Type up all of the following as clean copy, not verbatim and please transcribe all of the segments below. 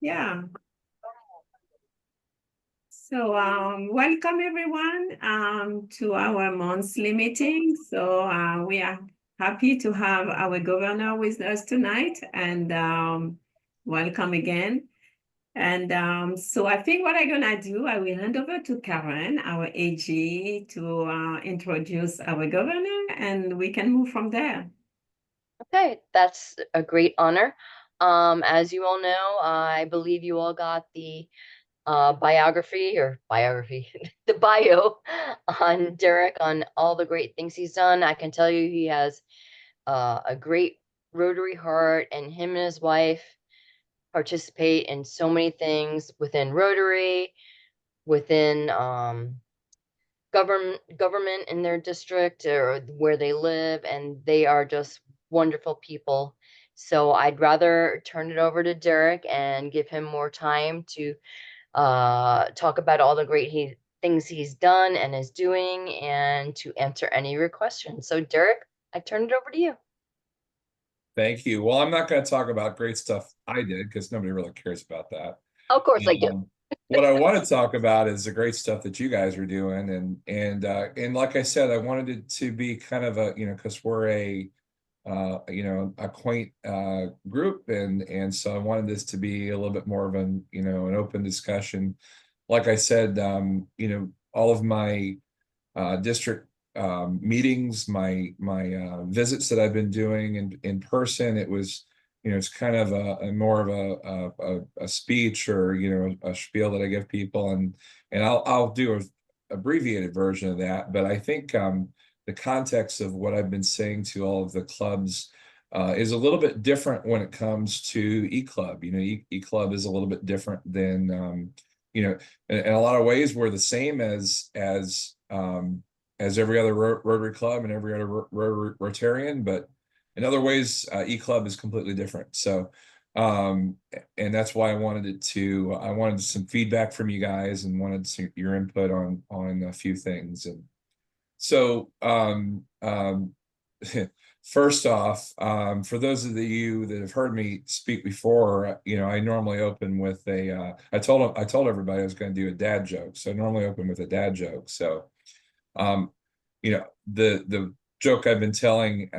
Yeah. So welcome everyone to our monthly meeting. So we are happy to have our governor with us tonight, and welcome again. And so I think what I'm gonna do, I will hand over to Karen, our AG, to introduce our governor, and we can move from there. Okay, that's a great honor. As you all know, I believe you all got the biography, the bio on Derek on all the great things he's done. I can tell you he has a great Rotary heart, and him and his wife participate in so many things within Rotary, within government in their district or where they live, and they are just wonderful people. So I'd rather turn it over to Derek and give him more time to talk about all the great things he's done and is doing, and to answer any of your questions. So Derek, I turn it over to you. Thank you. Well, I'm not going to talk about great stuff I did because nobody really cares about that. Of course I do. What I want to talk about is the great stuff that you guys are doing, and like I said, I wanted it to be kind of a, because we're a a quaint group, and so I wanted this to be a little bit more of an open discussion. Like I said, all of my district meetings, my visits that I've been doing in person, it was, it's kind of a more of a speech, or a spiel that I give people, and I'll do a abbreviated version of that. But I think the context of what I've been saying to all of the clubs is a little bit different when it comes to E-Club. E-Club is a little bit different than in a lot of ways we're the same as every other Rotary Club and every other Rotarian, but in other ways, E-Club is completely different. So, and that's why I wanted some feedback from you guys, and wanted your input on a few things. And so, first off, for those of you that have heard me speak before, I normally open with I told everybody I was going to do a dad joke. So I normally open with a dad joke. So, the joke I've been telling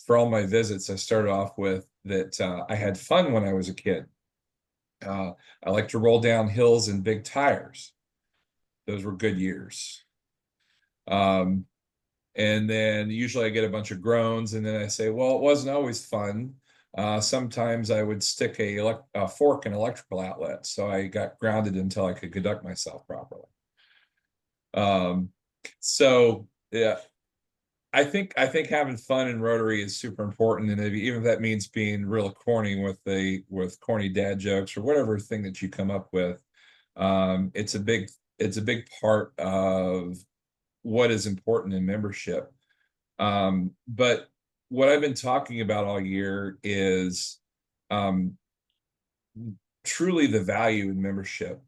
for all my visits, I started off with that I had fun when I was a kid. I like to roll down hills in big tires. Those were good years. And then usually I get a bunch of groans, and then I say, well, it wasn't always fun. Sometimes I would stick a fork in electrical outlet, so I got grounded until I could conduct myself properly. So yeah, I think having fun in Rotary is super important, and even if that means being real corny with corny dad jokes or whatever thing that you come up with, it's a big part of what is important in membership. But what I've been talking about all year is truly the value in membership.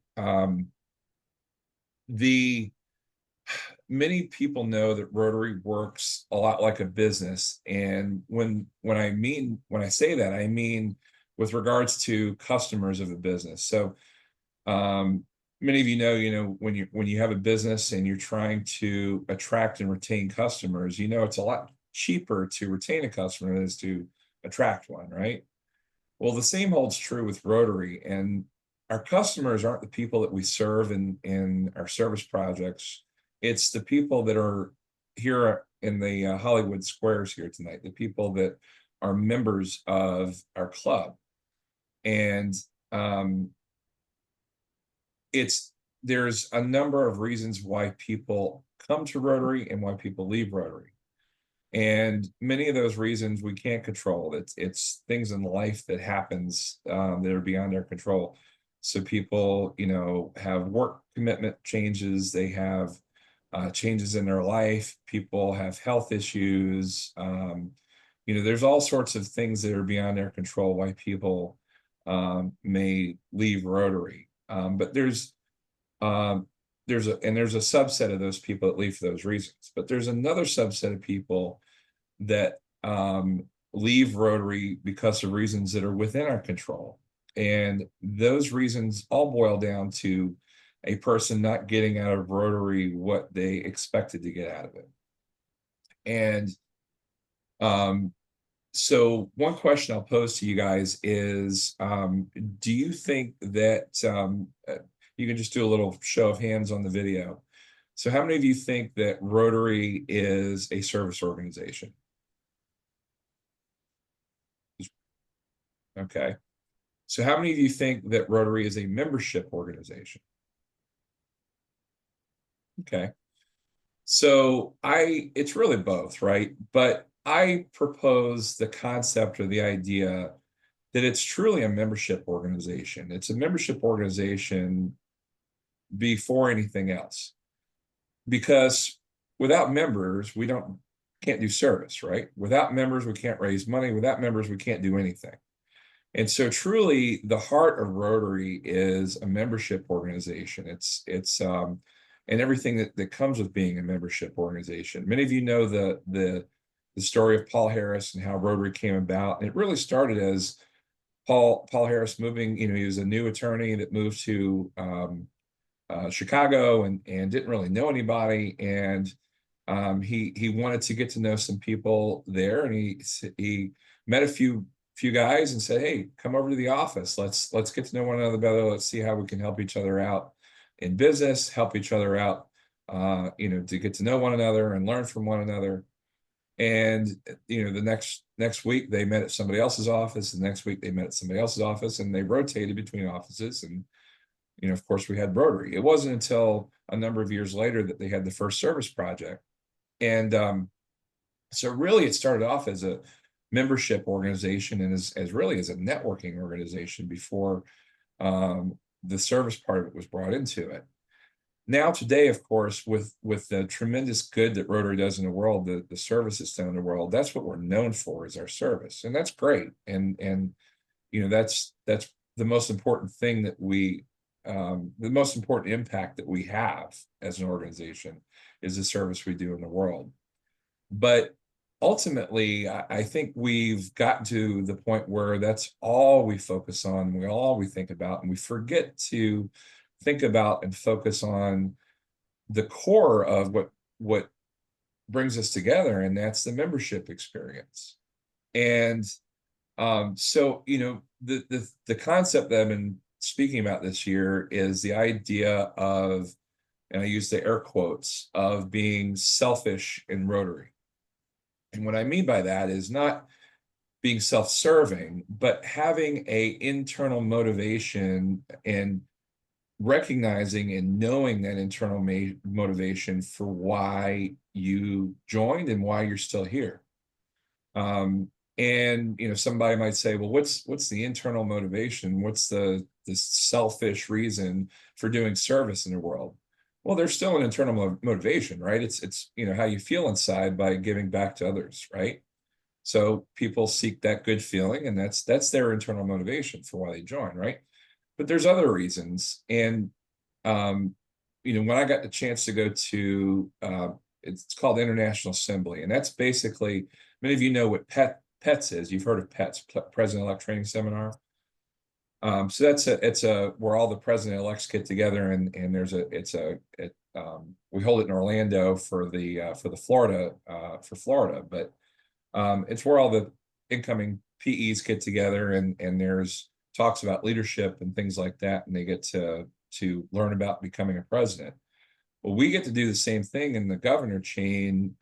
Many people know that Rotary works a lot like a business, and when I say that, I mean with regards to customers of a business. So many of you know, when you have a business and you're trying to attract and retain customers, it's a lot cheaper to retain a customer than it is to attract one, right? Well, the same holds true with Rotary, and our customers aren't the people that we serve in our service projects. It's the people that are here in the Hollywood Squares here tonight, the people that are members of our club. And there's a number of reasons why people come to Rotary and why people leave Rotary. And many of those reasons we can't control. It's things in life that happens that are beyond our control. So people, have work commitment changes, they have changes in their life, people have health issues. There's all sorts of things that are beyond their control why people may leave Rotary. But there's a subset of those people that leave for those reasons. But there's another subset of people that leave Rotary because of reasons that are within our control. And those reasons all boil down to a person not getting out of Rotary what they expected to get out of it. And so one question I'll pose to you guys is, do you think that you can just do a little show of hands on the video? So how many of you think that Rotary is a service organization? Okay. So how many of you think that Rotary is a membership organization? Okay. So it's really both, right? But I propose the concept or the idea that it's truly a membership organization. It's a membership organization before anything else. Because without members, we can't do service, right? Without members, we can't raise money. Without members, we can't do anything. And so truly the heart of Rotary is a membership organization. It's and everything that comes with being a membership organization. Many of you know the story of Paul Harris and how Rotary came about. And it really started as Paul Harris moving, he was a new attorney that moved to Chicago and didn't really know anybody. And he wanted to get to know some people there. And he met a few guys and said, hey, come over to the office. Let's get to know one another better. Let's see how we can help each other out in business, help each other out, to get to know one another and learn from one another. And, the next week they met at somebody else's office. The next week they met at somebody else's office, and they rotated between offices. And, of course, we had Rotary. It wasn't until a number of years later that they had the first service project. And so really it started off as a membership organization and as really as a networking organization before the service part of it was brought into it. Now today, of course, with the tremendous good that Rotary does in the world, the service it's done in the world, that's what we're known for, is our service. And that's great. And that's the most important thing that the most important impact that we have as an organization is the service we do in the world. But ultimately, I think we've gotten to the point where that's all we focus on, all we think about, and we forget to think about and focus on the core of what brings us together, and that's the membership experience. And so the concept that I've been speaking about this year is the idea of, and I use the air quotes, of being selfish in Rotary. And what I mean by that is not being self-serving, but having an internal motivation and recognizing and knowing that internal motivation for why you joined and why you're still here. And somebody might say, well, what's the internal motivation? What's the selfish reason for doing service in the world? Well, there's still an internal motivation, right? It's how you feel inside by giving back to others, right? So people seek that good feeling, and that's their internal motivation for why they join, right? But there's other reasons. And when I got the chance to go to it's called International Assembly, and that's basically, many of you know what PETS is. You've heard of PETS, President-elect Training Seminar. So it's where all the president-elects get together, and we hold it in Orlando for Florida, but it's where all the incoming PEs get together, and there's talks about leadership and things like that, and they get to learn about becoming a president. Well, we get to do the same thing in the governor chain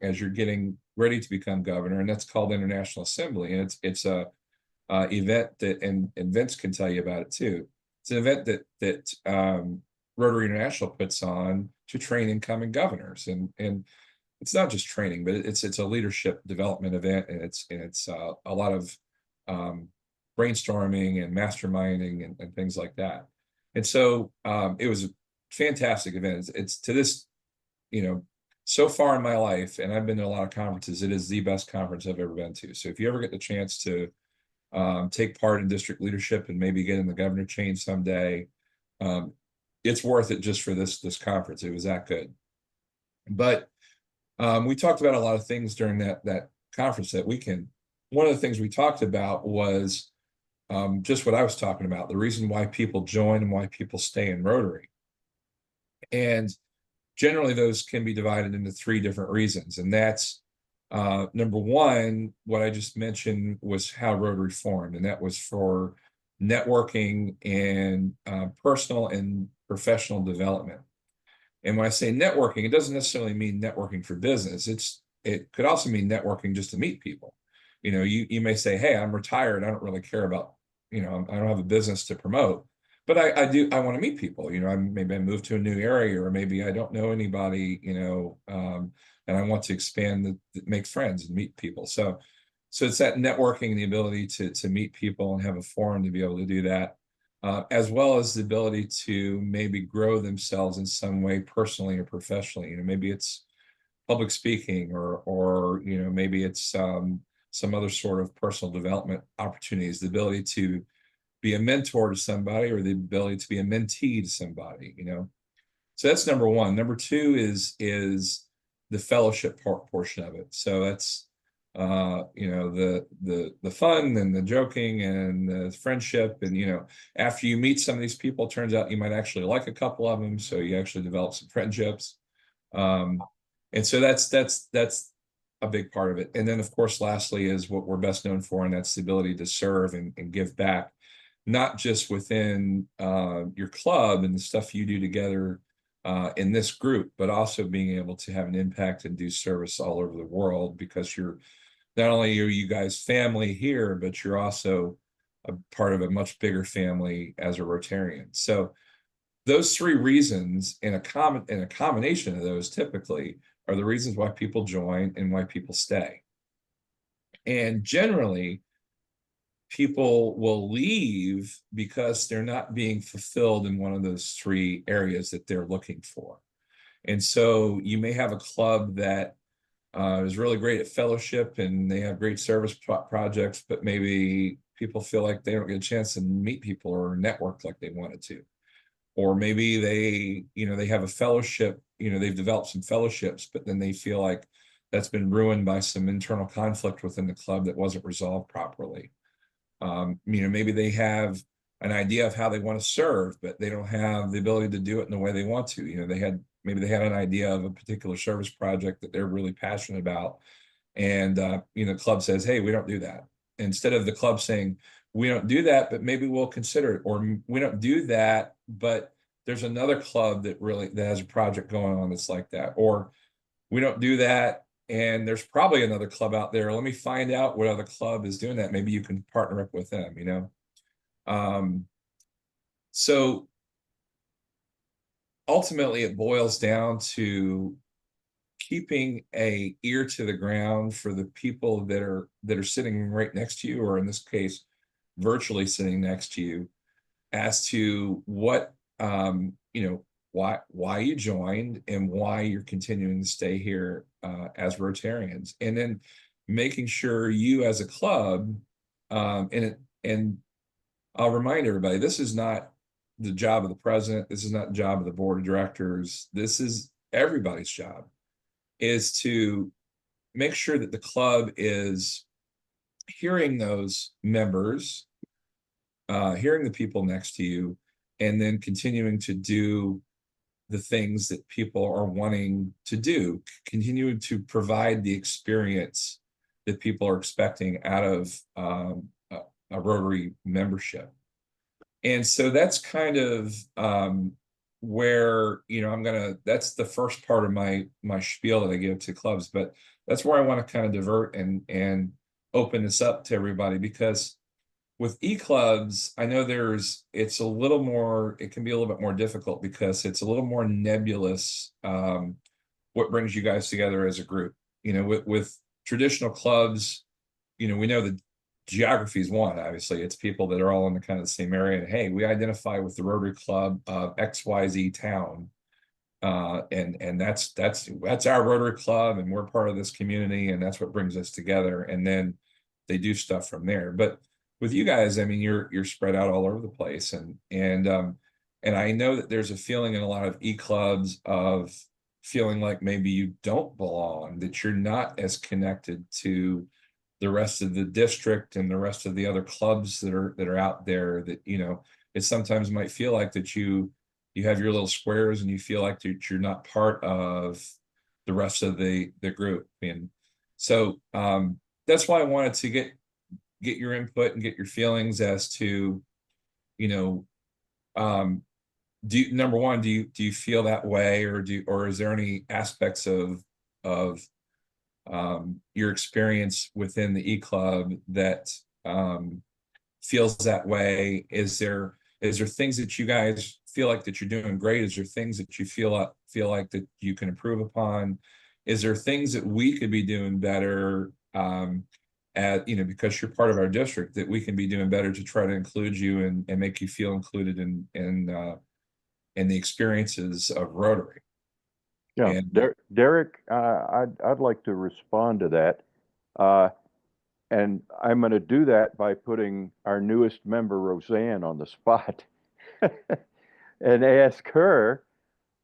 as you're getting ready to become governor, and that's called International Assembly, and it's a event that, and Vince can tell you about it too. It's an event that Rotary International puts on to train incoming governors, and it's not just training, but it's a leadership development event, and it's a lot of brainstorming and masterminding and things like that. And so it was a fantastic event. It's to this, so far in my life, and I've been to a lot of conferences, it is the best conference I've ever been to. So if you ever get the chance to take part in district leadership and maybe get in the governor chain someday, it's worth it just for this conference. It was that good. But we talked about a lot of things during that conference that weekend. One of the things we talked about was just what I was talking about, the reason why people join and why people stay in Rotary. And generally those can be divided into three different reasons. And that's number one, what I just mentioned was how Rotary formed, and that was for networking and personal and professional development. And when I say networking, it doesn't necessarily mean networking for business. It could also mean networking just to meet people. You know, you may say, hey, I'm retired. I don't really care about, I don't have a business to promote, but I want to meet people. Maybe I moved to a new area, or maybe I don't know anybody, and I want to expand, make friends and meet people. So it's that networking and the ability to meet people and have a forum to be able to do that. As well as the ability to maybe grow themselves in some way, personally or professionally. Maybe it's public speaking, or maybe it's some other sort of personal development opportunities. The ability to be a mentor to somebody, or the ability to be a mentee to somebody. So that's number one. Number two is the fellowship portion of it. So that's the fun and the joking and the friendship, and after you meet some of these people, it turns out you might actually like a couple of them, so you actually develop some friendships, and so that's a big part of it. And then of course lastly is what we're best known for, and that's the ability to serve and give back, not just within your club and the stuff you do together in this group, but also being able to have an impact and do service all over the world, because not only are you guys family here, but you're also a part of a much bigger family as a Rotarian. So those three reasons, and a combination of those typically, are the reasons why people join and why people stay. And generally, people will leave because they're not being fulfilled in one of those three areas that they're looking for. And so you may have a club that is really great at fellowship and they have great service projects, but maybe people feel like they don't get a chance to meet people or network like they wanted to. Or maybe they have a fellowship, they've developed some fellowships, but then they feel like that's been ruined by some internal conflict within the club that wasn't resolved properly. Maybe they have an idea of how they want to serve, but they don't have the ability to do it in the way they want to. Maybe they had an idea of a particular service project that they're really passionate about, and the club says, hey, we don't do that. Instead of the club saying, we don't do that, but maybe we'll consider it, or we don't do that, but there's another club that has a project going on that's like that, or we don't do that, and there's probably another club out there. Let me find out what other club is doing that. Maybe you can partner up with them, So ultimately it boils down to keeping an ear to the ground for the people that are sitting right next to you, or in this case, virtually sitting next to you, as to what, why you joined and why you're continuing to stay here as Rotarians. And then making sure you as a club, and I'll remind everybody, this is not the job of the president. This is not the job of the board of directors. This is everybody's job, is to make sure that the club is hearing those members, hearing the people next to you, and then continuing to do the things that people are wanting to do, continuing to provide the experience that people are expecting out of a Rotary membership. And so that's kind of where, that's the first part of my spiel that I give to clubs, but that's where I want to kind of divert and open this up to everybody, because with e-clubs, I know it can be a little bit more difficult because it's a little more nebulous, what brings you guys together as a group. With traditional clubs, we know the geography is one. Obviously, it's people that are all in the kind of the same area. And hey, we identify with the Rotary Club of XYZ town. And that's our Rotary Club, and we're part of this community, and that's what brings us together. And then they do stuff from there. But with you guys, I mean, you're spread out all over the place, and I know that there's a feeling in a lot of e-clubs of feeling like maybe you don't belong, that you're not as connected to the rest of the district and the rest of the other clubs that are out there, that, you know, it sometimes might feel like that you have your little squares and you feel like that you're not part of the rest of the group. And so that's why I wanted to get your input and get your feelings as to, you know, number one, do you feel that way, or is there any aspects of your experience within the E-Club that feels that way? Is there things that you guys feel like that you're doing great? Is there things that you feel like that you can improve upon? Is there things that we could be doing better, you know, because you're part of our district, that we can be doing better to try to include you and make you feel included in the experiences of Rotary? Yeah, And Derek, I'd like to respond to that. And I'm going to do that by putting our newest member, Roseanne, on the spot and ask her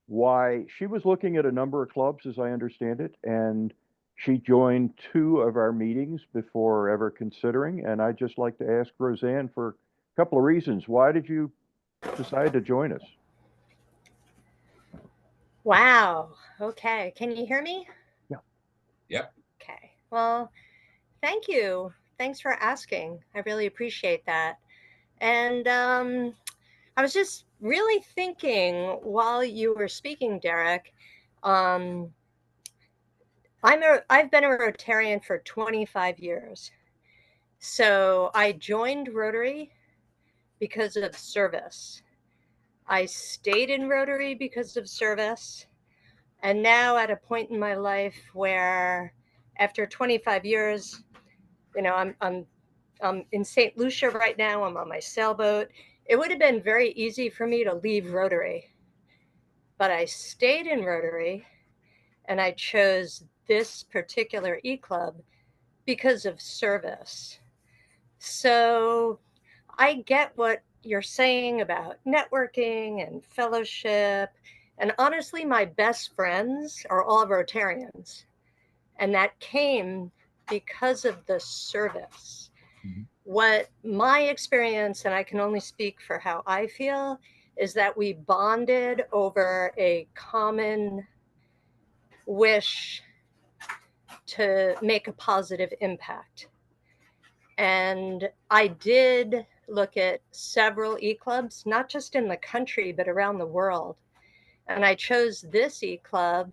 why. She was looking at a number of clubs, as I understand it, and she joined 2 of our meetings before ever considering. And I'd just like to ask Roseanne for a couple of reasons. Why did you decide to join us? Wow. Okay. Can you hear me? Yeah. Yep. Okay. Well, thank you. Thanks for asking. I really appreciate that. And I was just really thinking while you were speaking, Derek. I've been a Rotarian for 25 years. So I joined Rotary because of service. I stayed in Rotary because of service. And now at a point in my life where after 25 years, you know, I'm in St. Lucia right now. I'm on my sailboat. It would have been very easy for me to leave Rotary, but I stayed in Rotary and I chose this particular E-Club because of service. So I get what you're saying about networking and fellowship. And honestly, my best friends are all Rotarians. And that came because of the service. Mhm. What my experience, and I can only speak for how I feel, is that we bonded over a common wish to make a positive impact. And I did look at several E-Clubs, not just in the country, but around the world. And I chose this E-Club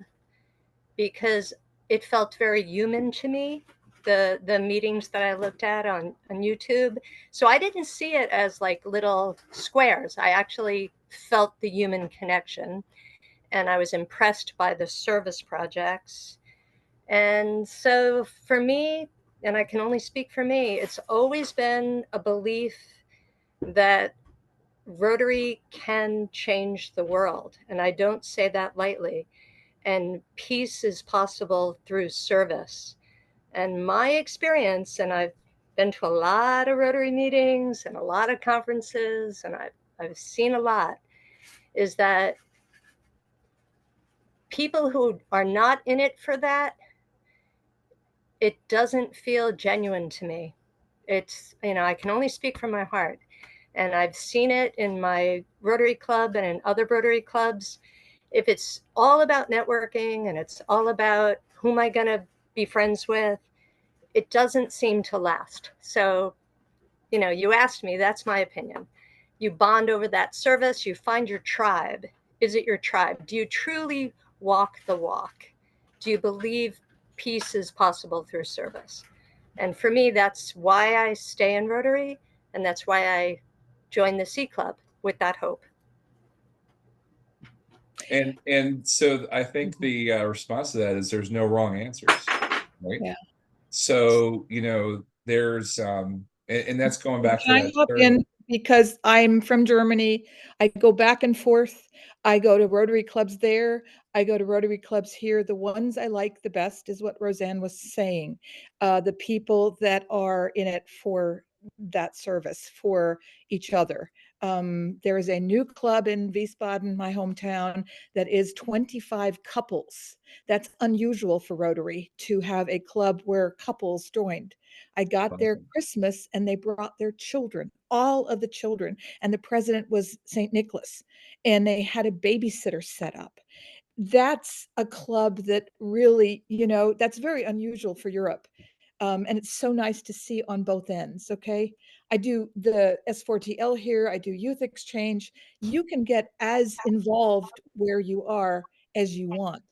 because it felt very human to me, the meetings that I looked at on YouTube. So I didn't see it as like little squares. I actually felt the human connection. And I was impressed by the service projects. And so for me, and I can only speak for me, it's always been a belief that Rotary can change the world. And I don't say that lightly. And peace is possible through service. And my experience, and I've been to a lot of Rotary meetings and a lot of conferences, and I've seen a lot, is that people who are not in it for that, it doesn't feel genuine to me. It's, you know, I can only speak from my heart. And I've seen it in my Rotary Club and in other Rotary clubs. If it's all about networking and it's all about who am I going to be friends with, it doesn't seem to last. So, you know, you asked me, that's my opinion. You bond over that service, you find your tribe. Is it your tribe? Do you truly walk the walk? Do you believe peace is possible through service? And for me, that's why I stay in Rotary, and that's why I joined the C-Club, with that hope. And so I think the response to that is there's no wrong answers, right? Yeah. So, you know, there's and that's going back to Can I that hop third. in because I'm from Germany. I go back and forth. I go to Rotary clubs there. I go to Rotary clubs here. The ones I like the best is what Roseanne was saying. The people that are in it for that service, for each other, There is a new club in Wiesbaden, my hometown, that is 25 couples. That's unusual for Rotary to have a club where couples joined. I got there Christmas and they brought their children, all of the children, and the president was St. Nicholas, and they had a babysitter set up. That's a club that really, that's very unusual for Europe. And it's so nice to see on both ends. Okay. I do the S4TL here. I do youth exchange. You can get as involved where you are as you want.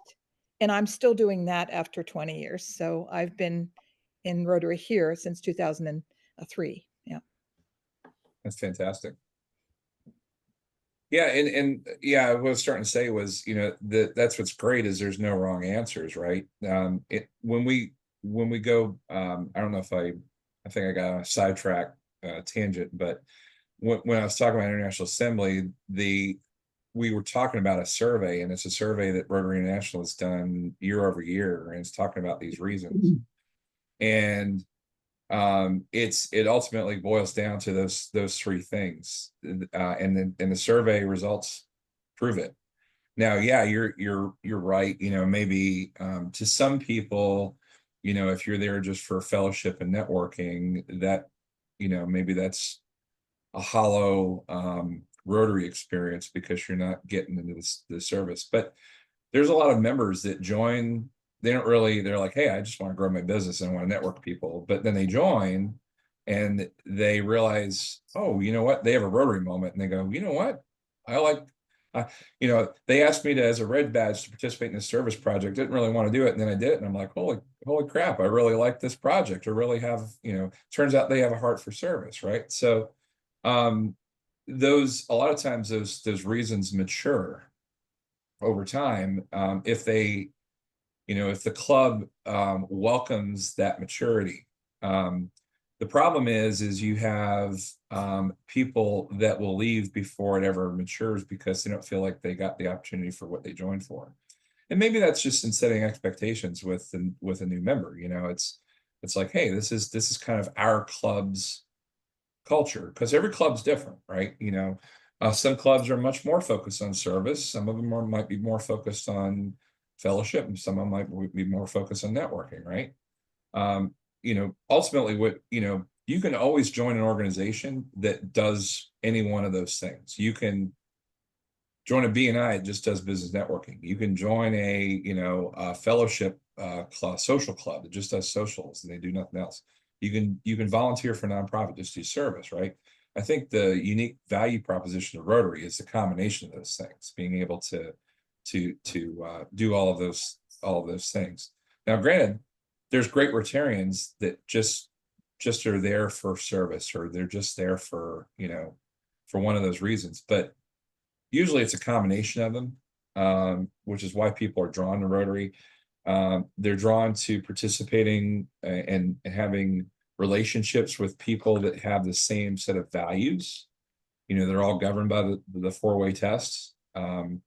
And I'm still doing that after 20 years. So I've been in Rotary here since 2003. Yeah. That's fantastic. Yeah, and yeah, what I was starting to say was, that's what's great is there's no wrong answers, right? When we go, I don't know if I think I got on a sidetrack tangent, but when I was talking about International Assembly, we were talking about a survey, and it's a survey that Rotary International has done year over year, and it's talking about these reasons. And it ultimately boils down to those three things, and the survey results prove it. Now, yeah, you're right. Maybe to some people, if you're there just for fellowship and networking, that maybe that's a hollow Rotary experience because you're not getting into the service. But there's a lot of members that join. They're like, hey, I just want to grow my business and I want to network people. But then they join and they realize, oh, you know what? They have a Rotary moment and they go, you know what? I like, they asked me to, as a red badge, to participate in this service project. Didn't really want to do it. And then I did it. And I'm like, holy crap, I really like this project. I really have, turns out they have a heart for service. Right. So a lot of times those reasons mature over time. If the club welcomes that maturity. The problem is you have people that will leave before it ever matures because they don't feel like they got the opportunity for what they joined for. And maybe that's just in setting expectations with a new member. It's like, hey, this is kind of our club's culture, because every club's different, right? Some clubs are much more focused on service. Some of them might be more focused on fellowship, and some of them might be more focused on networking, right? Ultimately, you can always join an organization that does any one of those things. You can join a BNI that just does business networking. You can join a fellowship club, social club that just does socials and they do nothing else. You can volunteer for a nonprofit, just do service, right? I think the unique value proposition of Rotary is the combination of those things, being able to do all of those things. Now, granted, there's great Rotarians that just are there for service, or they're just there for one of those reasons. But usually it's a combination of them, which is why people are drawn to Rotary. They're drawn to participating and having relationships with people that have the same set of values. They're all governed by the four-way tests. And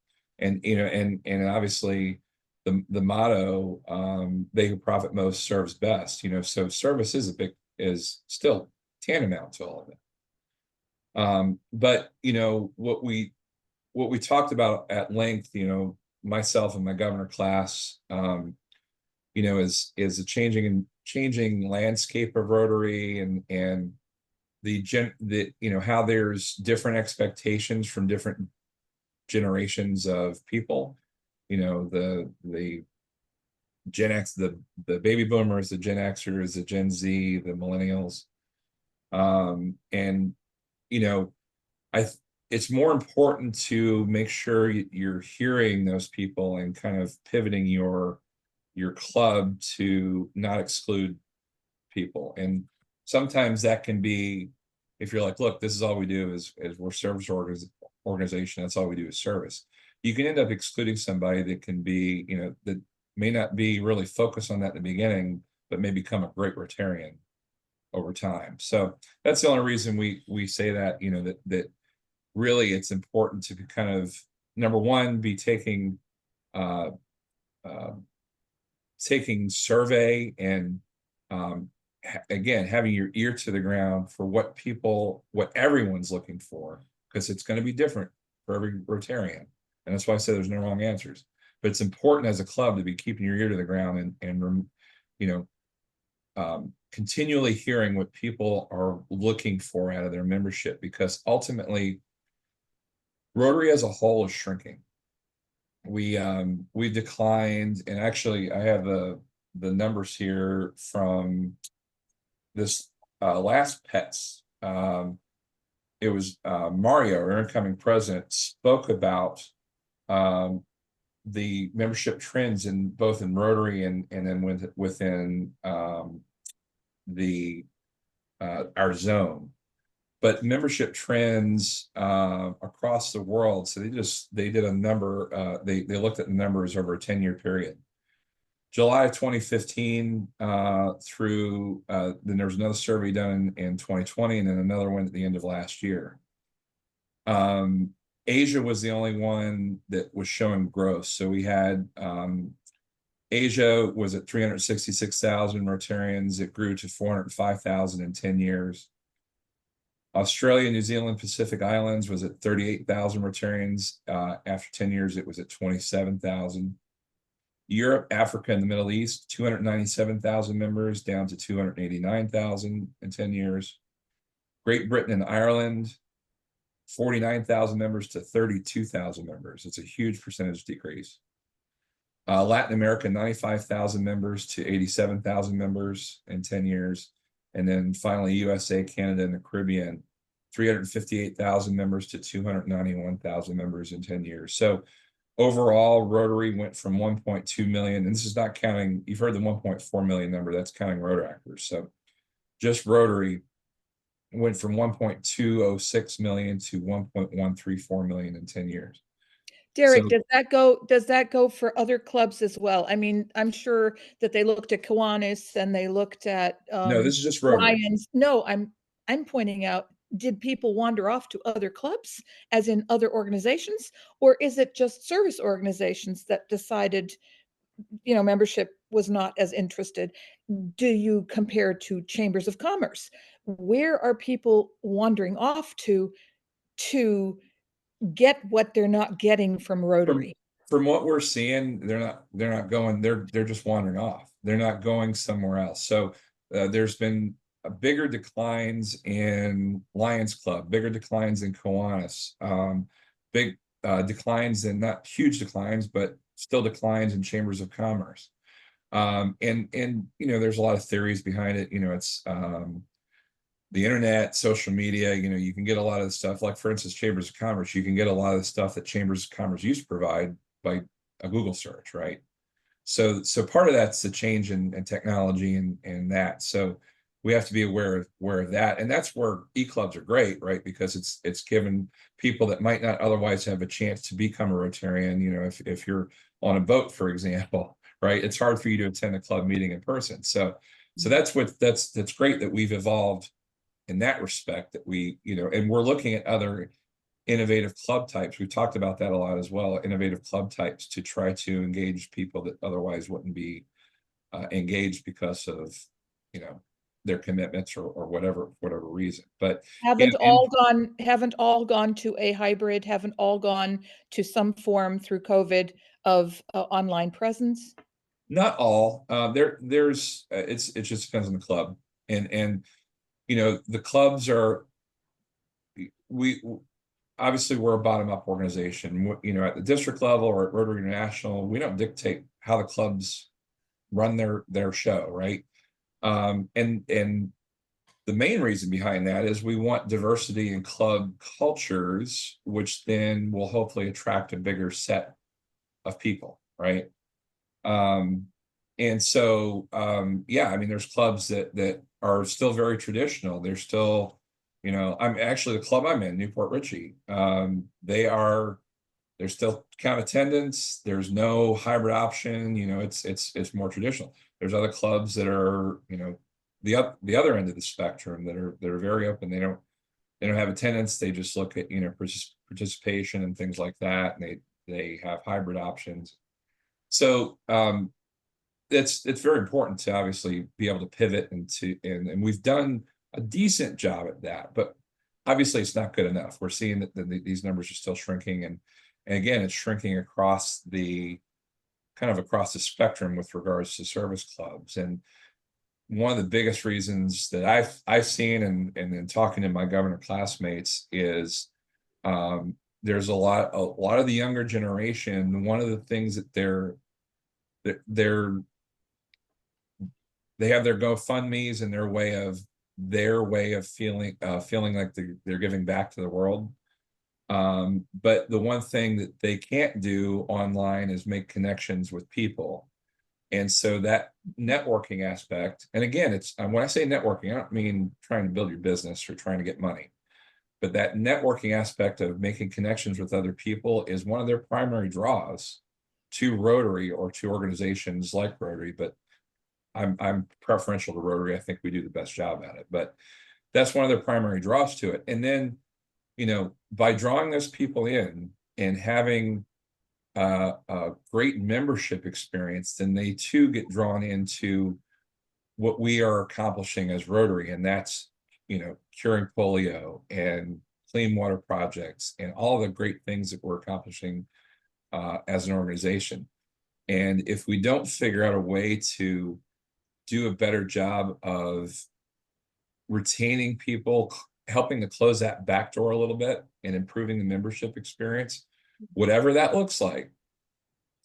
obviously the motto, they who profit most serves best, so service is still tantamount to all of it. But what we talked about at length, myself and my governor class, is a changing landscape of Rotary, and how there's different expectations from different generations of people. The Gen X, the baby boomers, the Gen Xers, the Gen Z, the millennials. It's more important to make sure you're hearing those people and kind of pivoting your club to not exclude people. And sometimes that can be, if you're like, look, this is all we do is we're service organization. That's all we do is service. You can end up excluding somebody that can be, that may not be really focused on that in the beginning, but may become a great Rotarian over time. So that's the only reason we say that, that really it's important to kind of, number one, be taking survey and again, having your ear to the ground for what everyone's looking for, because it's going to be different for every Rotarian. And that's why I say there's no wrong answers. But it's important as a club to be keeping your ear to the ground and continually hearing what people are looking for out of their membership, because ultimately Rotary as a whole is shrinking. We declined, and actually I have the numbers here from this last PETS. It was Mario, our incoming president, spoke about the membership trends in both in Rotary and then within our zone, but membership trends across the world. So they did a number. They looked at the numbers over a 10-year period. July of 2015 through then there was another survey done in 2020, and then another one at the end of last year. Asia was the only one that was showing growth. So we had Asia was at 366,000 Rotarians. It grew to 405,000 in 10 years. Australia, New Zealand, Pacific Islands was at 38,000 Rotarians. After 10 years, it was at 27,000. Europe, Africa, and the Middle East, 297,000 members, down to 289,000 in 10 years. Great Britain and Ireland, 49,000 members to 32,000 members. It's a huge percentage decrease. Latin America, 95,000 members to 87,000 members in 10 years. And then finally, USA, Canada, and the Caribbean, 358,000 members to 291,000 members in 10 years. So overall, Rotary went from 1.2 million, and this is not counting, you've heard the 1.4 million number, that's counting Rotaractors. So just Rotary went from 1.206 million to 1.134 million in 10 years. Derek, So, does that go for other clubs as well? I mean, I'm sure that they looked at Kiwanis and they looked at no, this is just Rotary. Lions. No, I'm pointing out, did people wander off to other clubs, as in other organizations, or is it just service organizations that decided, membership was not as interested? Do you compare to chambers of commerce? Where are people wandering off to get what they're not getting from Rotary? From what we're seeing, they're not going, they're just wandering off. They're not going somewhere else. So there's been bigger declines in Lions Club, bigger declines in Kiwanis, big declines in, not huge declines, but still declines in chambers of commerce. And there's a lot of theories behind it. It's the internet, social media, you can get a lot of the stuff, like for instance, chambers of commerce, you can get a lot of the stuff that chambers of commerce used to provide by a Google search, right? So part of that's the change in technology and that. So we have to be aware of that. And that's where e-clubs are great, right? Because it's given people that might not otherwise have a chance to become a Rotarian, if you're on a boat, for example, right? It's hard for you to attend a club meeting in person. So that's great that we've evolved in that respect, that and we're looking at other innovative club types. We've talked about that a lot as well, innovative club types to try to engage people that otherwise wouldn't be engaged because of, their commitments or whatever reason. But haven't all gone to a hybrid, haven't all gone to some form through COVID of online presence? Not all. There's it just depends on the club. And the clubs are, we obviously we're a bottom-up organization. At the district level or at Rotary International, we don't dictate how the clubs run their show, right? And the main reason behind that is we want diversity in club cultures, which then will hopefully attract a bigger set of people, right? And so there's clubs that are still very traditional. They're still, I'm actually the club I'm in, Newport Richey. There's still count attendance. There's no hybrid option. It's more traditional. There's other clubs that are, the other end of the spectrum that are very open. They don't have attendance. They just look at, participation and things like that. And they have hybrid options. So it's very important to obviously be able to pivot and we've done a decent job at that. But obviously it's not good enough. We're seeing that these numbers are still shrinking, and again, it's shrinking across the across the spectrum with regards to service clubs. And one of the biggest reasons that I've seen and in talking to my governor classmates is there's a lot of the younger generation. One of the things that they have their GoFundMe's and their way of feeling like they're giving back to the world. But the one thing that they can't do online is make connections with people. And so that networking aspect, and again, it's when I say networking, I don't mean trying to build your business or trying to get money, but that networking aspect of making connections with other people is one of their primary draws to Rotary or to organizations like Rotary. But I'm preferential to Rotary. I think we do the best job at it, but that's one of their primary draws to it. And then, by drawing those people in and having a great membership experience, then they too get drawn into what we are accomplishing as Rotary, and that's curing polio and clean water projects and all the great things that we're accomplishing as an organization. And if we don't figure out a way to do a better job of retaining people, helping to close that back door a little bit and improving the membership experience, whatever that looks like,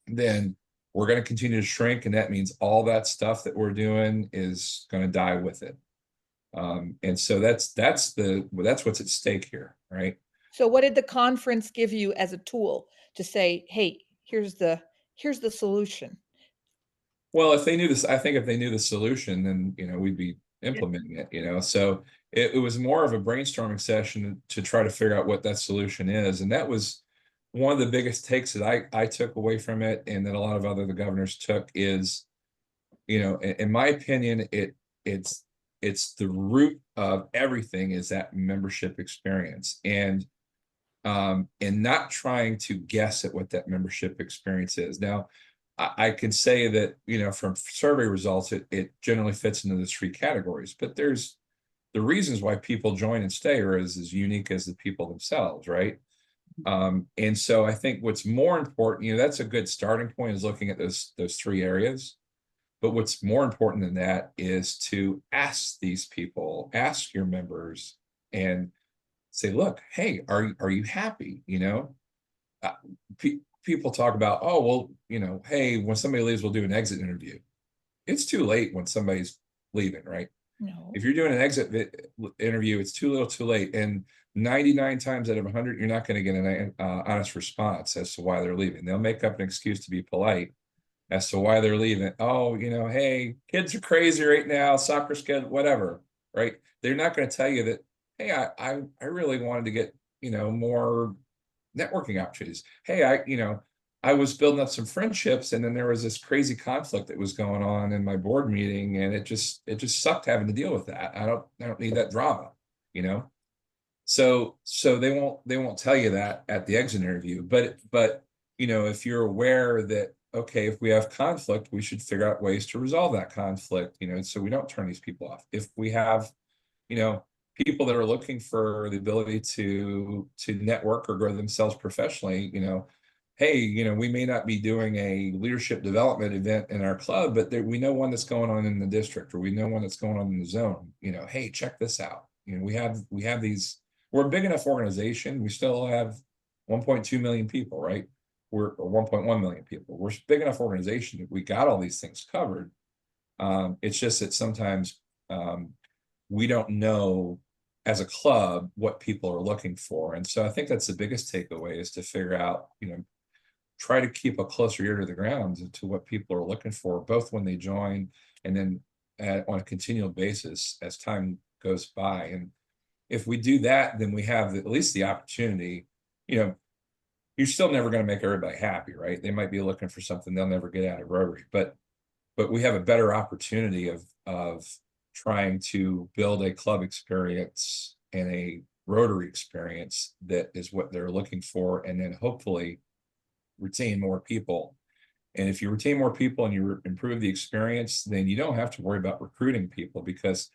then we're going to continue to shrink. And that means all that stuff that we're doing is going to die with it. And so that's what's at stake here, right? So what did the conference give you as a tool to say, hey, here's the solution? Well, if they knew this, I think if they knew the solution, then, we'd be implementing it, so it was more of a brainstorming session to try to figure out what that solution is. And that was one of the biggest takes that I took away from it, and that a lot of the governors took, is, in my opinion, it's the root of everything is that membership experience, and not trying to guess at what that membership experience is. Now, I can say that, from survey results, it generally fits into those three categories, but there's the reasons why people join and stay are as unique as the people themselves, right? And so I think what's more important, that's a good starting point, is looking at those three areas. But what's more important than that is to ask these people, ask your members, and say, look, hey, are you happy? People talk about, oh, well, hey, when somebody leaves, we'll do an exit interview. It's too late when somebody's leaving, right? No. If you're doing an exit interview, it's too little too late. And 99 times out of 100, you're not going to get an honest response as to why they're leaving. They'll make up an excuse to be polite as to why they're leaving. Oh, hey, kids are crazy right now, soccer schedule, whatever, right? They're not going to tell you that, hey, I really wanted to get, more networking opportunities. Hey, I was building up some friendships, and then there was this crazy conflict that was going on in my board meeting, and it just sucked having to deal with that. I don't need that drama, So they won't tell you that at the exit interview, but if you're aware that, okay, if we have conflict, we should figure out ways to resolve that conflict, so we don't turn these people off. If we have, people that are looking for the ability to network or grow themselves professionally, hey, we may not be doing a leadership development event in our club, but we know one that's going on in the district, or we know one that's going on in the zone. Hey, check this out. We have these. We're a big enough organization. We still have 1.2 million people, right? We're 1.1 million people. We're a big enough organization that we got all these things covered. It's just that sometimes we don't know as a club what people are looking for. And so I think that's the biggest takeaway, is to figure out, try to keep a closer ear to the ground to what people are looking for, both when they join and then on a continual basis as time goes by. And if we do that, then we have at least the opportunity, you're still never going to make everybody happy, right? They might be looking for something they'll never get out of Rotary, but we have a better opportunity of trying to build a club experience and a Rotary experience that is what they're looking for, and then hopefully retain more people. And if you retain more people and you improve the experience, then you don't have to worry about recruiting people, because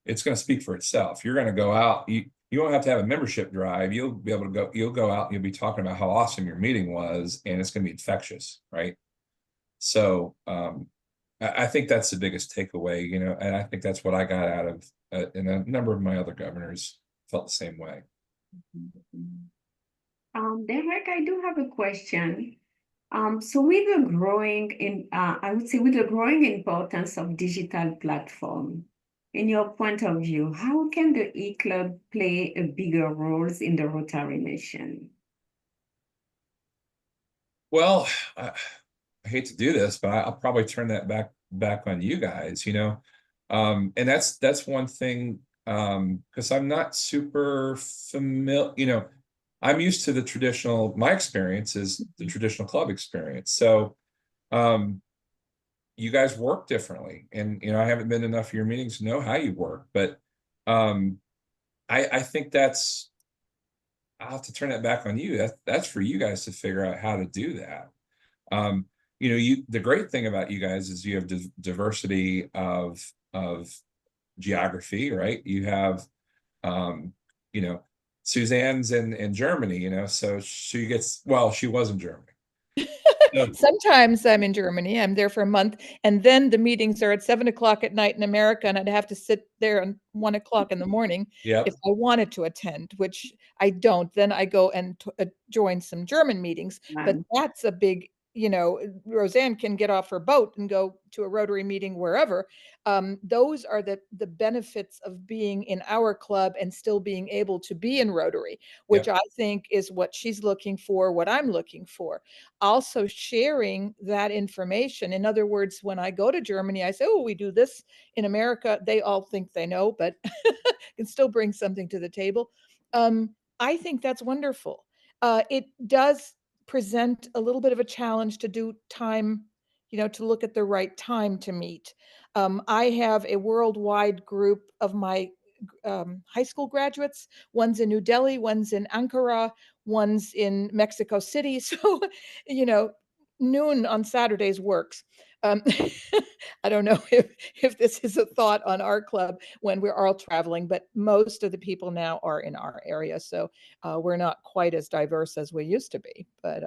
it's going to speak for itself. You're going to go out, you won't have to have a membership drive. You'll be able to go, you'll go out and you'll be talking about how awesome your meeting was, and it's going to be infectious, right? So I think that's the biggest takeaway, you know, and I think that's what I got out of, and a number of my other governors felt the same way. Derek, I do have a question. So with the growing I would say with the growing importance of digital platform, in your point of view, how can the e-club play a bigger role in the Rotary mission? Well, I hate to do this, but I'll probably turn that back on you guys, you know. And that's one thing, because I'm not super familiar, you know, I'm used to the traditional, my experience is the traditional club experience. So you guys work differently, and you know, I haven't been to enough of your meetings to know how you work, but I think I'll have to turn that back on you. That's for you guys to figure out how to do that. You know, the great thing about you guys is you have diversity of geography, right? You have you know, Suzanne's in Germany, you know, so she was in Germany. Sometimes I'm in Germany. I'm there for a month, and then the meetings are at 7 o'clock at night in America, and I'd have to sit there at 1 o'clock in the morning Yeah. if I wanted to attend, which I don't. Then I go and join some German meetings, but that's a big, you know, Roseanne can get off her boat and go to a Rotary meeting wherever. Those are the benefits of being in our club and still being able to be in Rotary, which I think is what she's looking for, what I'm looking for. Also sharing that information. In other words, when I go to Germany, I say, oh, we do this in America. They all think they know, but can still bring something to the table. I think that's wonderful. It does present a little bit of a challenge to do time, you know, to look at the right time to meet. I have a worldwide group of my high school graduates. One's in New Delhi, one's in Ankara, one's in Mexico City. So, you know, noon on Saturdays works. I don't know if this is a thought on our club when we're all traveling, but most of the people now are in our area. So we're not quite as diverse as we used to be. But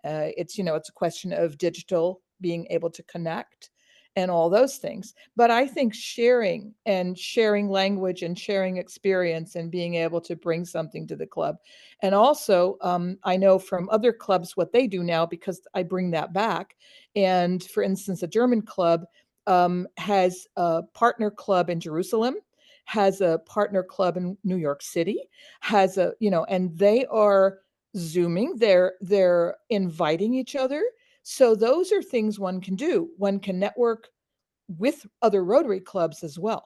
it's, you know, it's a question of digital being able to connect and all those things. But I think sharing language and sharing experience and being able to bring something to the club. And also, I know from other clubs what they do now, because I bring that back. And for instance, a German club has a partner club in Jerusalem, has a partner club in New York City, has a, you know, and they are Zooming, they're inviting each other. So those are things one can do. One can network with other Rotary clubs as well.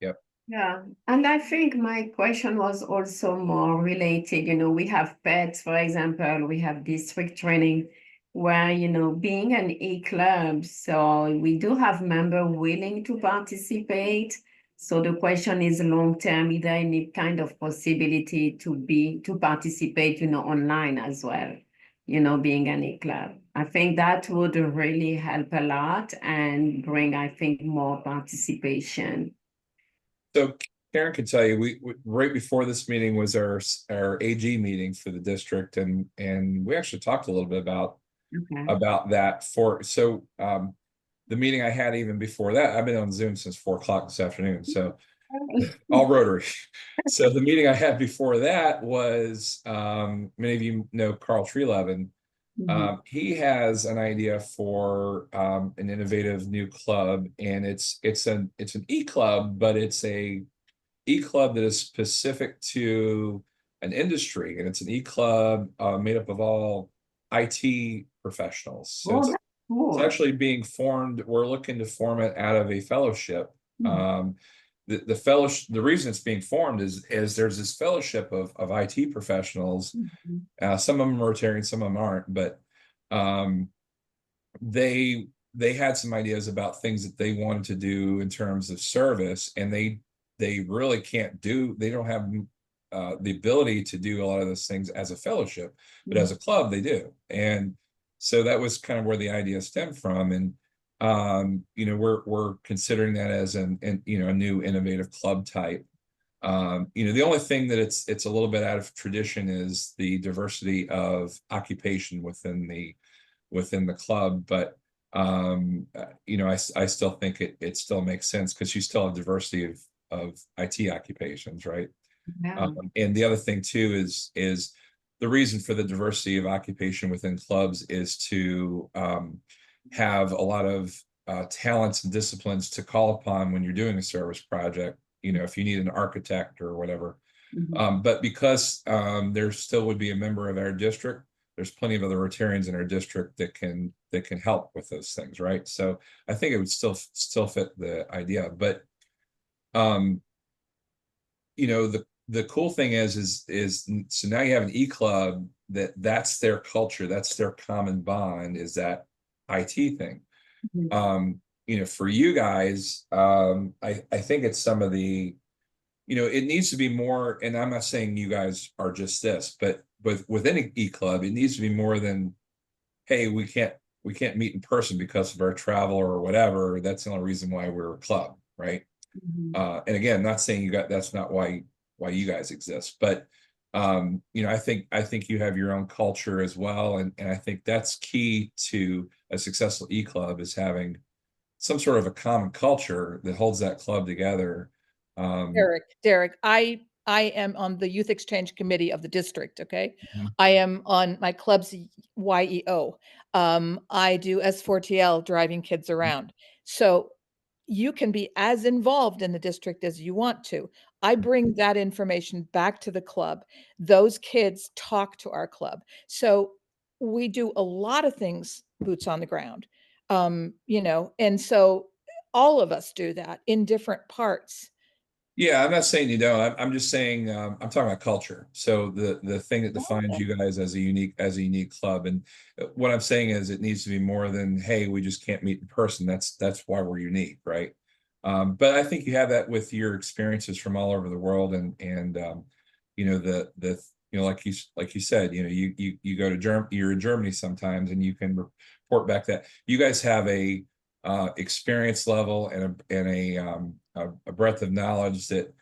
Yep. Yeah, and I think my question was also more related, you know, we have pets, for example, we have district training where, you know, being an e-club, so we do have members willing to participate. So the question is long-term, is there any kind of possibility to participate, you know, online as well, you know, being an e-club? I think that would really help a lot and bring, I think, more participation. So Karen could tell you, we right before this meeting was our AG meeting for the district, and we actually talked a little bit about that. The meeting I had even before that, I've been on Zoom since 4 o'clock this afternoon, so all Rotary. So the meeting I had before that was, many of you know Carl Treelevin. He has an idea for an innovative new club, and it's an e-club, but it's a e-club that is specific to an industry, and it's an e-club made up of all IT professionals. So it's actually being formed. We're looking to form it out of a fellowship. The fellowship, the reason it's being formed is there's this fellowship of IT professionals. Some of them are Rotarian, some of them aren't, but they had some ideas about things that they wanted to do in terms of service, and they really can't do. They don't have the ability to do a lot of those things as a fellowship, but as a club they do. And so that was kind of where the idea stemmed from. And you know, we're considering that as you know, a new innovative club type. You know, the only thing that it's a little bit out of tradition is the diversity of occupation within the club, but you know, I still think it still makes sense because you still have diversity of IT occupations, right? Yeah. And the other thing too is the reason for the diversity of occupation within clubs is to have a lot of talents and disciplines to call upon when you're doing a service project. You know, if you need an architect or whatever. But because there still would be a member of our district, there's plenty of other Rotarians in our district that can help with those things, right? So I think it would still fit the idea. But you know, the cool thing is so now you have an e-club that's their culture, that's their common bond, is that IT thing. You know, for you guys, I think it's some of the, you know, it needs to be more, and I'm not saying you guys are just this, but within an e-club, it needs to be more than, hey, we can't meet in person because of our travel or whatever. That's the only reason why we're a club, right? And again, not saying that's not why you guys exist, but you know, I think you have your own culture as well, and I think that's key to a successful e-club, is having some sort of a common culture that holds that club together. Derek, I am on the youth exchange committee of the district. Okay. Mhm. I am on my club's YEO. I do S4TL, driving kids around. So you can be as involved in the district as you want to. I bring that information back to the club. Those kids talk to our club. So we do a lot of things boots on the ground. You know, and so all of us do that in different parts. Yeah, I'm not saying you don't. I'm just saying I'm talking about culture. So the thing that defines Okay. you guys as a unique club, and what I'm saying is it needs to be more than, hey, we just can't meet in person. That's why we're unique, right? But I think you have that with your experiences from all over the world, and you know, the you know, like you said, you know, you go to Germany, you're in Germany sometimes, and you can report back that you guys have a experience level and a breadth of knowledge that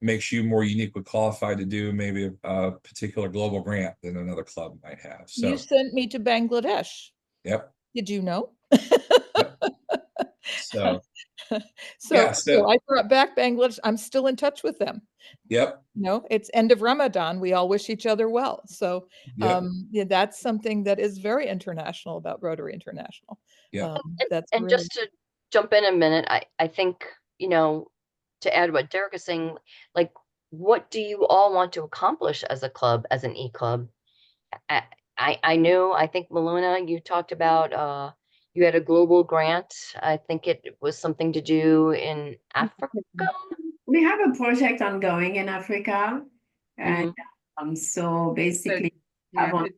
makes you more uniquely qualified to do maybe a particular global grant than another club might have. You So, sent me to Bangladesh. yep, Did you know? yep. So, yeah, So I brought back Bangladesh. I'm still in touch with them. yep, You know, it's end of Ramadan. We all wish each other well. So yep, yeah, that's something that is very international about Rotary International. yep. That's And really just to jump in a minute, I think, you know, to add what Derek is saying, like, what do you all want to accomplish as a club, as an e-club? I I think Maluna, you talked about you had a global grant. I think it was something to do in Africa. We have a project ongoing in Africa, and so basically have on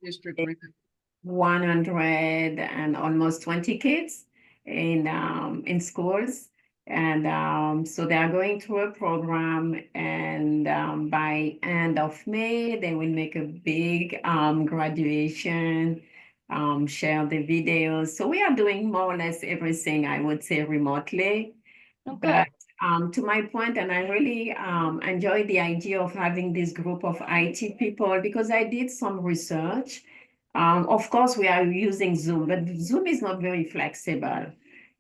100 and almost 20 kids in schools. And so they are going through a program, and by end of May, they will make a big graduation, share the videos. So we are doing more or less everything, I would say, remotely. Okay. But to my point, and I really enjoy the idea of having this group of IT people, because I did some research. Of course, we are using Zoom, but Zoom is not very flexible.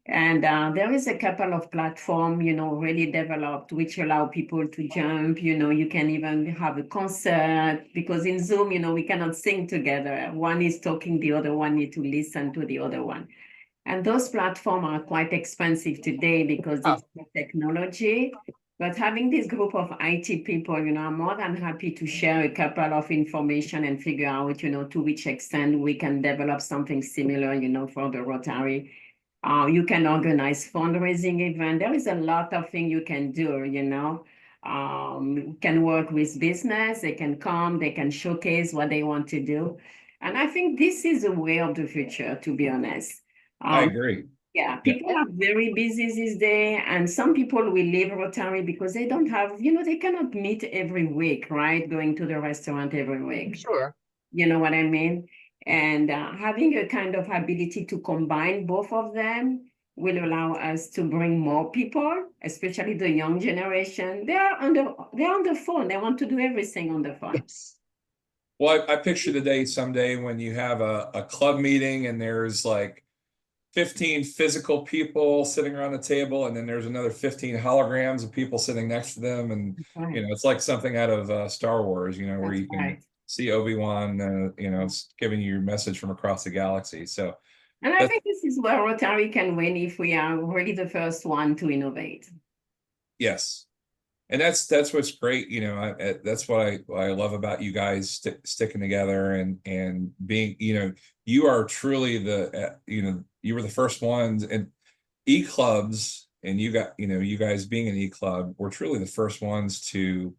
And there is a couple of platforms, you know, really developed, which allow people to jump. You know, you can even have a concert, because in Zoom, you know, we cannot sing together. One is talking, the other one need to listen to the other one. And those platforms are quite expensive today because Oh. it's the technology. But having this group of IT people, you know, I'm more than happy to share a couple of information and figure out, you know, to which extent we can develop something similar, you know, for the Rotary. You can organize fundraising event. There is a lot of things you can do, you know. You can work with business. They can come, they can showcase what they want to do. And I think this is the way of the future, to be honest. I agree. Yeah, Yeah. people are very busy these days, and some people will leave Rotary because they don't have, you know, they cannot meet every week, right? Going to the restaurant every week. Sure. You know what I mean? And having a kind of ability to combine both of them will allow us to bring more people, especially the young generation. They're on the phone. They want to do everything on the phone. Yes. Well, I picture the day someday when you have a club meeting and there's like 15 physical people sitting around the table, and then there's another 15 holograms of people sitting next to them. And, Right. you know, it's like something out of Star Wars, you know, where That's you can right. see Obi-Wan, you know, giving you your message from across the galaxy. So, And I That's- think this is where Rotary can win if we are really the first one to innovate. yes. And that's what's great, you know. That's what I love about you guys sticking together and being, you know, you are truly the, you know, you were the first ones, and e-clubs, and you got, you know, you guys being an e-club, were truly the first ones to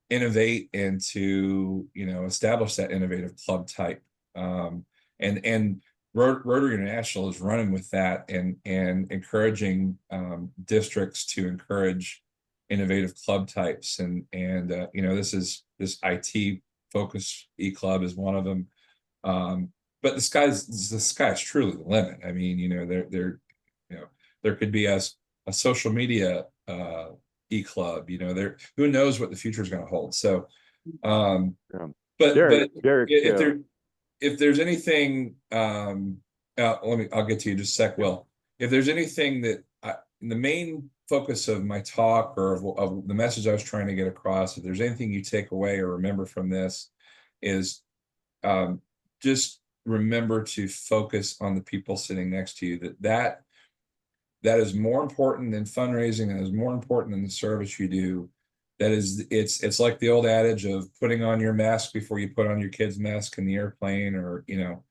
innovate and to, you know, establish that innovative club type. And Rotary International is running with that and encouraging districts to encourage innovative club types. And you know, this IT focus e-club is one of them. But the sky's truly the limit. I mean, you know, you know, there could be a social media e-club, you know, who knows what the future is going to hold. So Yeah. but Derek, if there's anything, I'll get to you in just a sec, Will. If there's anything that the main focus of my talk, or of the message I was trying to get across, if there's anything you take away or remember from this, is just remember to focus on the people sitting next to you. That is more important than fundraising, and is more important than the service you do. That is, it's like the old adage of putting on your mask before you put on your kid's mask in the airplane, or you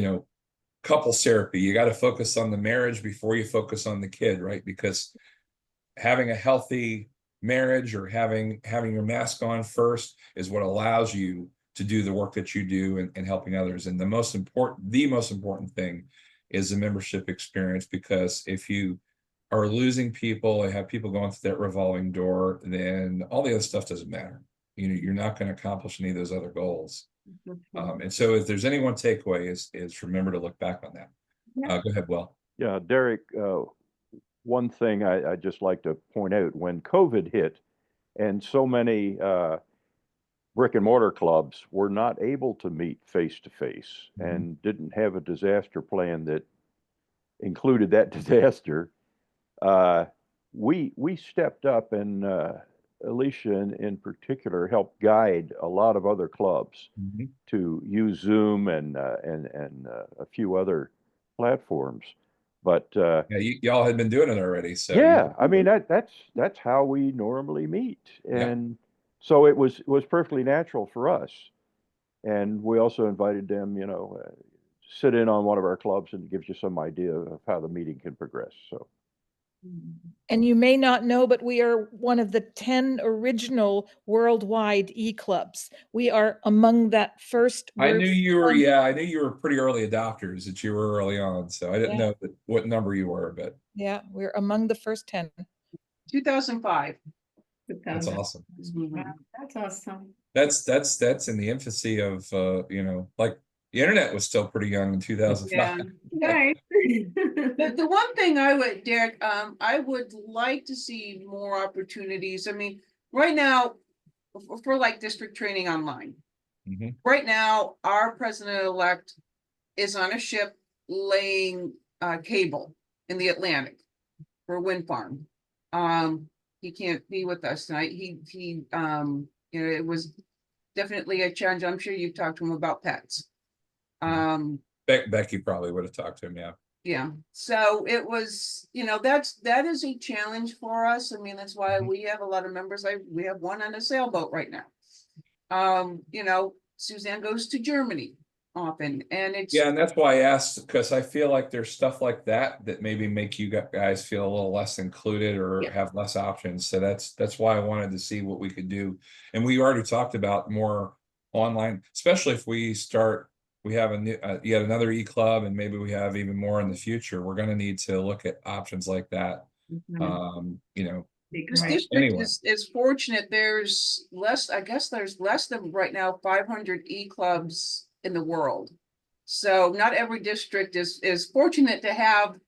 know, couples therapy. You got to focus on the marriage before you focus on the kid, right? Because having a healthy marriage, or having your mask on first, is what allows you to do the work that you do and helping others. And the most important thing is the membership experience, because if you are losing people and have people going through that revolving door, then all the other stuff doesn't matter. You know, you're not going to accomplish any of those other goals. And so if there's any one takeaway, is remember to look back on that. Yeah. Go ahead, Will. Yeah, Derek, one thing I'd just like to point out, when COVID hit and so many brick and mortar clubs were not able to meet face to face and didn't have a disaster plan that included that disaster, we stepped up, and Alicia in particular helped guide a lot of other clubs to use Zoom and a few other platforms. But Yeah, y'all had been doing it already, so yeah, I mean that's how we normally meet, and so it was perfectly natural for us. And we also invited them, you know, sit in on one of our clubs, and it gives you some idea of how the meeting can progress. So. And you may not know, but we are one of the 10 original worldwide e-clubs. We are among that first group. I knew you were pretty early adopters, that you were early on. So I didn't know what number you were, but yeah, we're among the first 10. 2005. that's awesome. That's awesome. That's in the infancy of you know, like the internet was still pretty young in 2005. Yeah. Right. The one thing Derek, I would like to see more opportunities. I mean, right now, for like district training online, right now, our president-elect is on a ship laying cable in the Atlantic for a wind farm. He can't be with us tonight. He you know, it was definitely a challenge. I'm sure you've talked to him about pets. Becky probably would have talked to him. Yeah. So it was, you know, that is a challenge for us. I mean, that's why we have a lot of members. We have one on a sailboat right now. You know, Suzanne goes to Germany often, and it's And that's why I asked, because I feel like there's stuff like that maybe make you guys feel a little less included, or have less options. So that's why I wanted to see what we could do. And we already talked about more online, especially if we have yet another e-club, and maybe we have even more in the future. We're going to need to look at options like that. You know, this district is fortunate. There's less, I guess there's less than right now 500 e-clubs in the world. So not every district is fortunate to have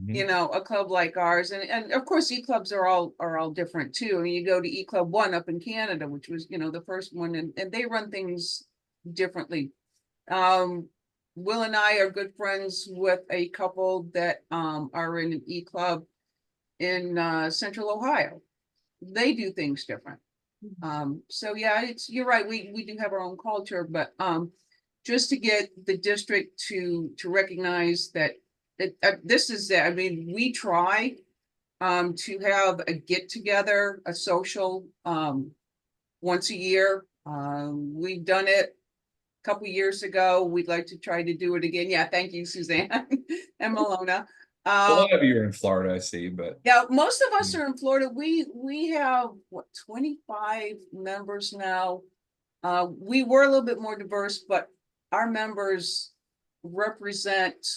you know, a club like ours, and of course e-clubs are all different too. I mean, you go to E-Club 1 up in Canada, which was, you know, the first one, and they run things differently. Will and I are good friends with a couple that are in an E-Club in Central Ohio. They do things different. So yeah, you're right, we do have our own culture, but just to get the district to recognize that this is, I mean, we try to have a get together, a social once a year. We've done it a couple years ago. We'd like to try to do it again. Yeah, thank you, Suzanne and Malona. A lot of you are in Florida, I see, but Yeah, most of us are in Florida. We have what, 25 members now. We were a little bit more diverse, but our members represent,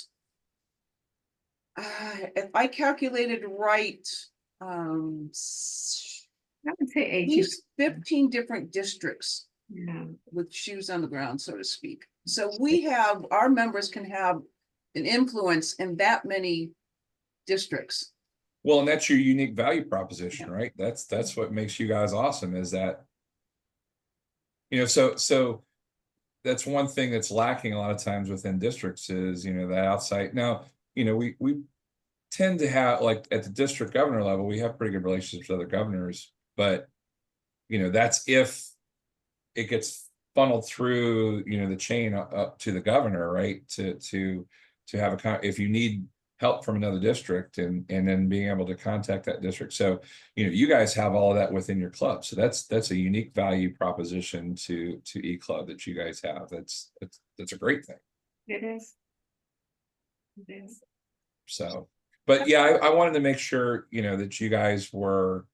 if I calculated right, I would say at 80. least 15 different districts Yeah. with shoes on the ground, so to speak. So we have, our members can have an influence in that many districts. well, and that's your unique value proposition, right? That's what makes you guys awesome, is that, you know, so that's one thing that's lacking a lot of times within districts is, you know, the outside. Now, you know, we tend to have, like at the district governor level, we have pretty good relationships with other governors, but you know, that's if it gets funneled through, you know, the chain up to the governor, right? To have if you need help from another district and then being able to contact that district. So, you know, you guys have all of that within your club. So that's a unique value proposition to E-Club that you guys have. That's a great thing. It is. It is. So, but yeah, I wanted to make sure, you know, that you guys were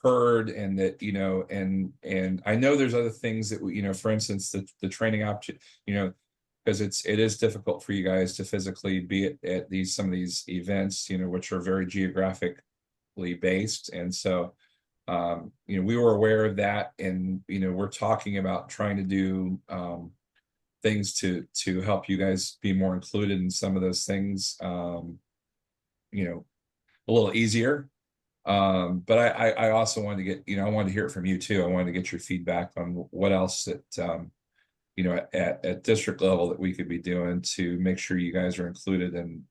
heard, and that, you know, and I know there's other things that we, you know, for instance, the training option, you know, because it is difficult for you guys to physically be at some of these events, you know, which are very geographically based. And so, you know, we were aware of that, and, you know, we're talking about trying to do things to help you guys be more included in some of those things, you know, a little easier. But I also wanted to get, you know, I wanted to hear it from you too. I wanted to get your feedback on what else that, you know, at district level that we could be doing to make sure you guys are included and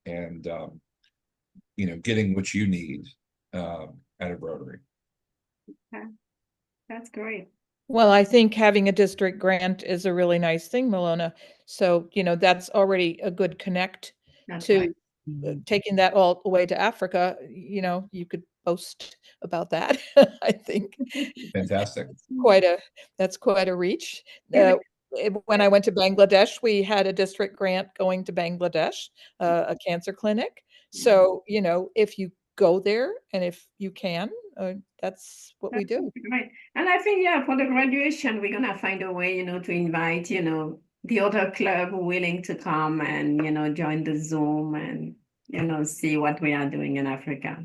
you know, getting what you need out of Rotary. Okay. That's great. Well, I think having a district grant is a really nice thing, Malona. So, you know, that's already a good connect That's to right. taking that all the way to Africa. You know, you could boast about that. I think Fantastic. that's quite a reach. Yeah, When I went to Bangladesh, we had a district grant going to Bangladesh, a cancer clinic. So, you know, if you go there and if you can, that's what we do. right. And I think, yeah, for the graduation, we're gonna find a way, you know, to invite, you know, the other club willing to come and, you know, join the Zoom and, you know, see what we are doing in Africa.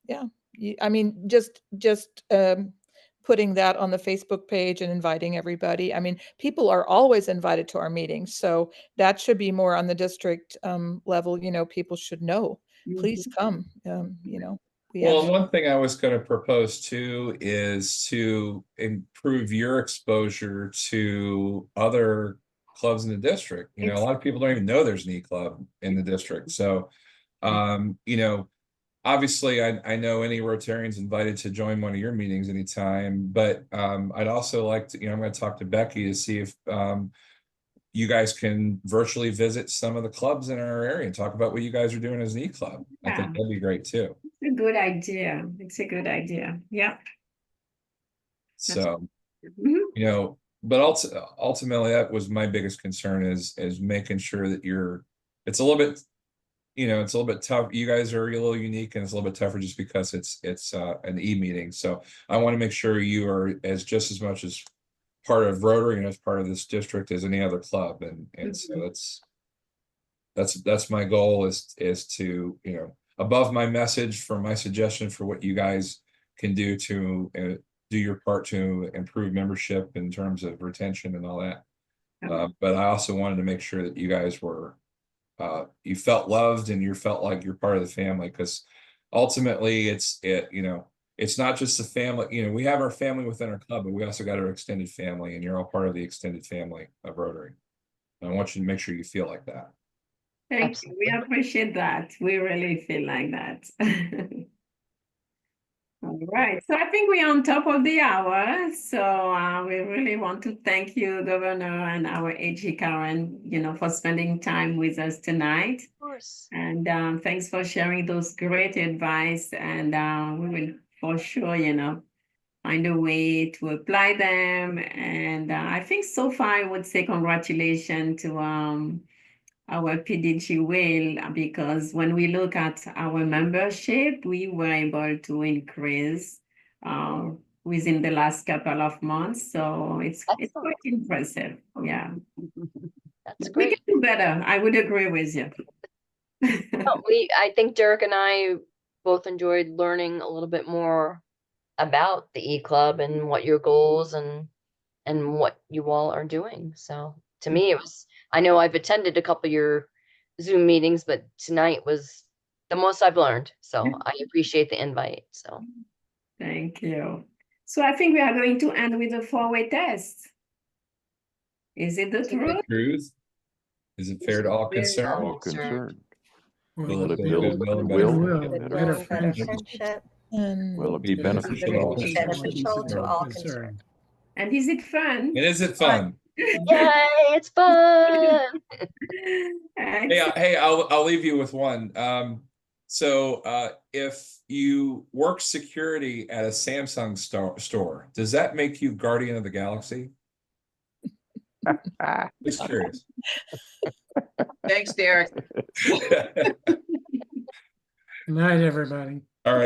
Yeah, I mean, just putting that on the Facebook page and inviting everybody. I mean, people are always invited to our meetings, so that should be more on the district level. You know, people should know. Please come. You know, we Well, have. one thing I was going to propose too is to improve your exposure to other clubs in the district. You know, a lot of people don't even know there's an E-Club in the district. So, you know, obviously I know any Rotarians invited to join one of your meetings anytime, but I'd also like to, you know, I'm going to talk to Becky to see if you guys can virtually visit some of the clubs in our area and talk about what you guys are doing as an E-Club. I think that'd be great too. It's a good idea. It's a good idea. Yeah. So, you know, but ultimately that was my biggest concern is making sure that it's a little bit, you know, it's a little bit tough. You guys are a little unique, and it's a little bit tougher just because it's an e-meeting. So I want to make sure you are just as much as part of Rotary and as part of this district as any other club. And so that's my goal is to, you know, above my message for my suggestion for what you guys can do to do your part to improve membership in terms of retention and all that. But I also wanted to make sure that you guys were you felt loved and you felt like you're part of the family, because ultimately it's not just the family. We have our family within our club, but we also got our extended family, and you're all part of the extended family of Rotary. And I want you to make sure you feel like that. Thank you. We appreciate that. We really feel like that. All right, so I think we're on top of the hour. So we really want to thank you, Governor, and our AG Karen, for spending time with us tonight. Of course. And thanks for sharing those great advice. And we will for sure, find a way to apply them. And I think so far I would say congratulations to our PDG will, because when we look at our membership, we were able to increase within the last couple of months. So it's quite impressive. Yeah. That's We great. can do better. I would agree with you. I think Derek and I both enjoyed learning a little bit more about the E-Club and what your goals and what you all are doing. So to me, I know I've attended a couple of your Zoom meetings, but tonight was the most I've learned. So I appreciate the invite. So thank you. So I think we are going to end with a four-way test. Is it the truth? Is it fair to all concerned? All concerned. Will it build goodwill and goodwill benefit? Better friendship. And Will it be beneficial to all concerned? Beneficial to all concerned. And is it fun? And is it fun? yay, it's fun. Hey, I'll leave you with one. So if you work security at a Samsung store, does that make you guardian of the galaxy? Just curious. Thanks, Derek. Good night, everybody. All right.